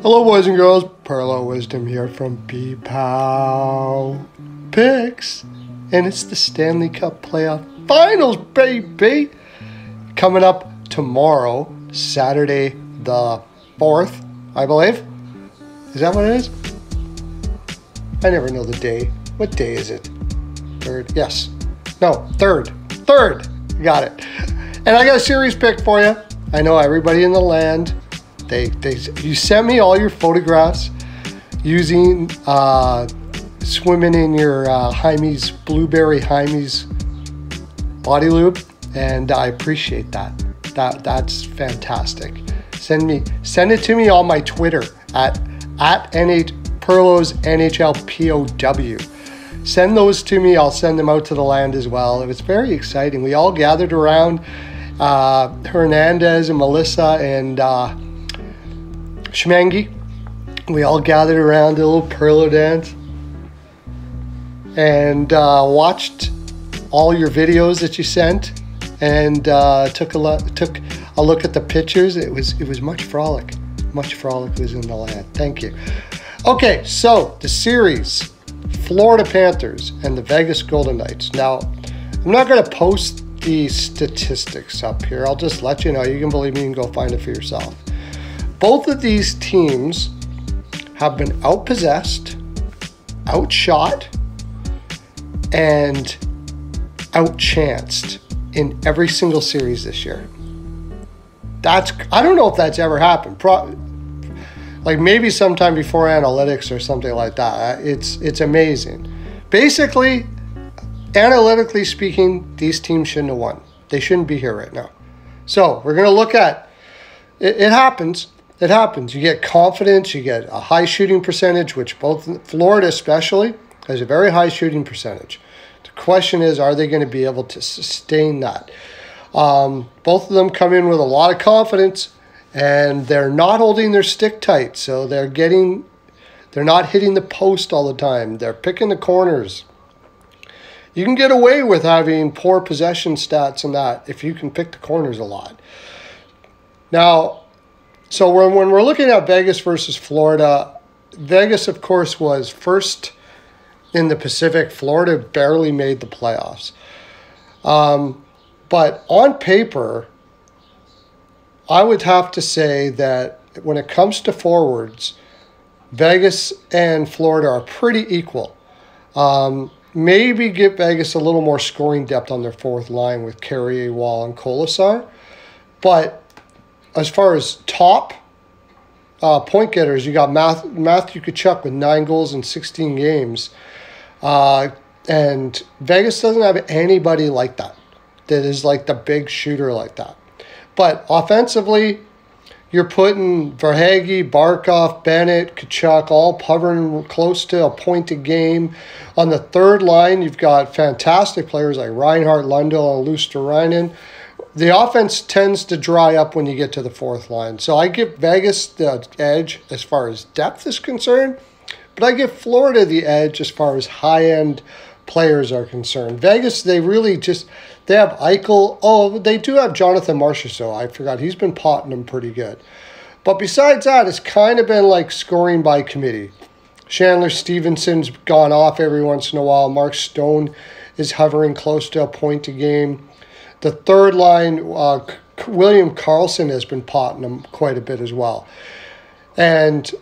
Hello, boys and girls. Parallel Wisdom here from B-Pow Picks. And it's the Stanley Cup Playoff Finals, baby. Coming up tomorrow, Saturday the 4th, I believe. Is that what it is? I never know the day. What day is it? 3rd? Yes. No, 3rd. 3rd. Got it. And I got a series pick for you. I know everybody in the land. You sent me all your photographs using swimming in your blueberry Jaime's body lube, and I appreciate that. That's fantastic. Send it to me on my Twitter at Perlo's NHLPOW. Send those to me. I'll send them out to the land as well. It was very exciting. We all gathered around. Hernandez and Melissa and Schmengi. We all gathered around, did a little Perlo dance, and watched all your videos that you sent, and took a look at the pictures. It was much frolic. Much frolic was in the land. Thank you. Okay, so the series, Florida Panthers and the Vegas Golden Knights. Now, I'm not going to post the statistics up here. I'll just let you know. You can believe me, you can go find it for yourself. Both of these teams have been outpossessed, outshot, and outchanced in every single series this year. I don't know if that's ever happened. Like maybe sometime before analytics or something like that. It's amazing. Basically, analytically speaking, these teams shouldn't have won. They shouldn't be here right now. So we're going to look at it. It happens. It happens. You get confidence. You get a high shooting percentage, which both Florida especially has a very high shooting percentage. The question is, are they going to be able to sustain that? Both of them come in with a lot of confidence, and they're not holding their stick tight. So they're not hitting the post all the time. They're picking the corners. You can get away with having poor possession stats and that if you can pick the corners a lot. Now, so when we're looking at Vegas versus Florida, Vegas, of course, was first in the Pacific. Florida barely made the playoffs. But on paper, I would have to say that when it comes to forwards, Vegas and Florida are pretty equal. Maybe give Vegas a little more scoring depth on their fourth line with Carrier, Wall, and Colasar. But as far as top point getters, you got Matthew Tkachuk with 9 goals in 16 games. And Vegas doesn't have anybody like that is like the big shooter like that. But offensively, you're putting Verhaeghe, Barkov, Bennett, Tkachuk all hovering close to a point a game. On the third line, you've got fantastic players like Reinhart, Lundell, and Luostarinen. The offense tends to dry up when you get to the fourth line. So I give Vegas the edge as far as depth is concerned, but I give Florida the edge as far as high-end players are concerned. Vegas, they have Eichel. Oh, they do have Jonathan Marchessault. I forgot. He's been potting them pretty good. But besides that, it's kind of been like scoring by committee. Chandler Stevenson's gone off every once in a while. Mark Stone is hovering close to a point a game. The third line, William Karlsson has been potting them quite a bit as well. And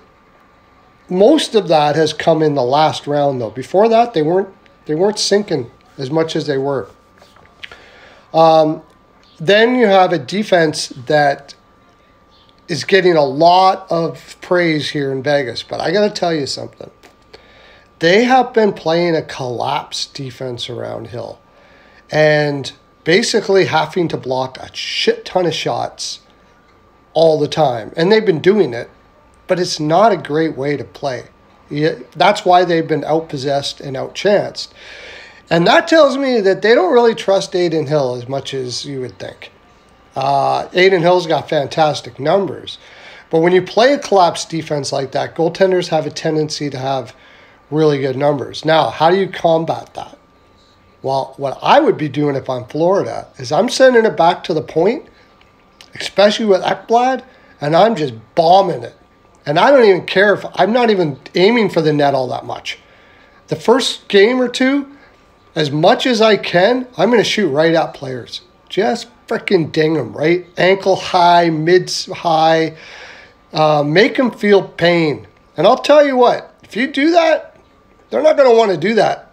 most of that has come in the last round, though. Before that, they weren't sinking as much as they were. Then you have a defense that is getting a lot of praise here in Vegas. But I got to tell you something. They have been playing a collapsed defense around Hill. And basically having to block a shit ton of shots all the time. And they've been doing it. But it's not a great way to play. That's why they've been outpossessed and outchanced. And that tells me that they don't really trust Adin Hill as much as you would think. Adin Hill's got fantastic numbers. But when you play a collapsed defense like that, goaltenders have a tendency to have really good numbers. Now, how do you combat that? Well, what I would be doing if I'm Florida is I'm sending it back to the point, especially with Ekblad, and I'm just bombing it. And I don't even care if I'm not even aiming for the net all that much. The first game or two, as much as I can, I'm going to shoot right at players. Just freaking ding them, right? Ankle high, mid high. Make them feel pain. And I'll tell you what, if you do that, they're not going to want to do that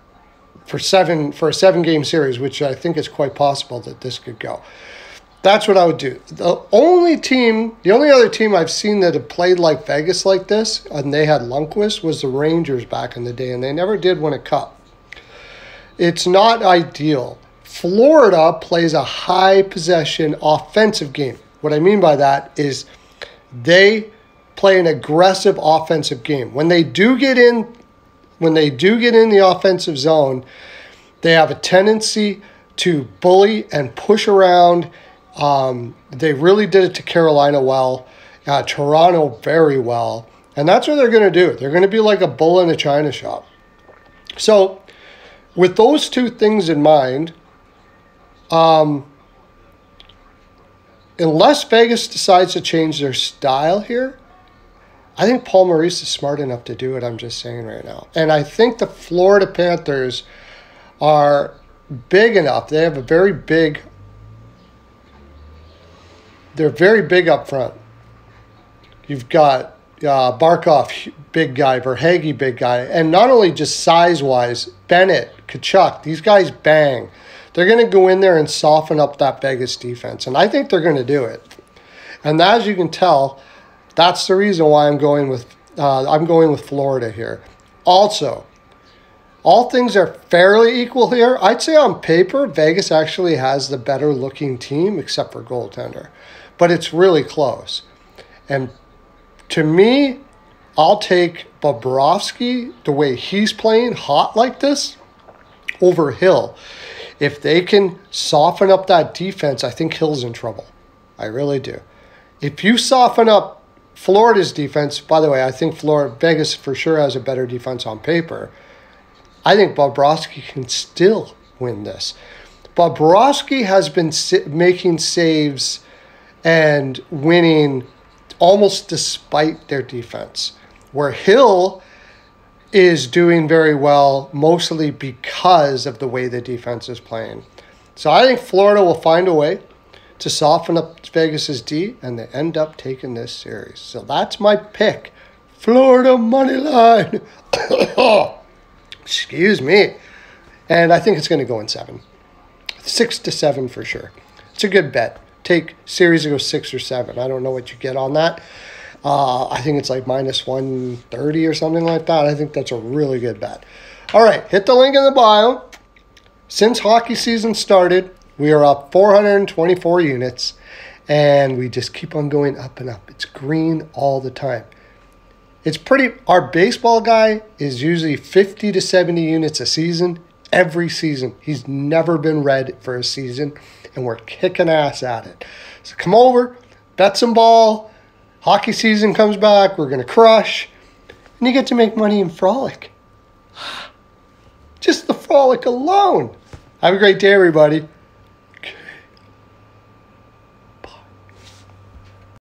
for a 7-game series, which I think is quite possible that this could go. That's what I would do. The only other team I've seen that have played like Vegas like this, and they had Lundqvist, was the Rangers back in the day, and they never did win a cup. It's not ideal. Florida plays a high possession offensive game. What I mean by that is they play an aggressive offensive game. When they do get in the offensive zone, they have a tendency to bully and push around. They really did it to Carolina well, Toronto very well, and that's what they're going to do. They're going to be like a bull in a china shop. So with those two things in mind, unless Vegas decides to change their style here, I think Paul Maurice is smart enough to do it. I'm just saying right now. And I think the Florida Panthers are big enough. They have they're very big up front. You've got Barkov, big guy, Verhaeghe, big guy. And not only just size-wise, Bennett, Tkachuk, these guys bang. They're going to go in there and soften up that Vegas defense. And I think they're going to do it. And as you can tell, that's the reason why I'm going with Florida here. Also, all things are fairly equal here. I'd say on paper, Vegas actually has the better looking team, except for goaltender. But it's really close. And to me, I'll take Bobrovsky, the way he's playing hot like this, over Hill. If they can soften up that defense, I think Hill's in trouble. I really do. If you soften up Florida's defense, by the way, I think Vegas for sure has a better defense on paper. I think Bobrovsky can still win this. Bobrovsky has been making saves and winning almost despite their defense, where Hill is doing very well mostly because of the way the defense is playing. So I think Florida will find a way to soften up Vegas's D, and they end up taking this series. So that's my pick. Florida money line. Excuse me. And I think it's going to go in 7. 6-7 for sure. It's a good bet. Take series to go 6 or 7. I don't know what you get on that. I think it's like minus 130 or something like that. I think that's a really good bet. All right, hit the link in the bio. Since hockey season started, we are up 424 units, and we just keep on going up and up. It's green all the time. Our baseball guy is usually 50 to 70 units a season, every season. He's never been red for a season, and we're kicking ass at it. So come over, bet some ball. Hockey season comes back, we're going to crush, and you get to make money in Frolic. Just the Frolic alone. Have a great day, everybody.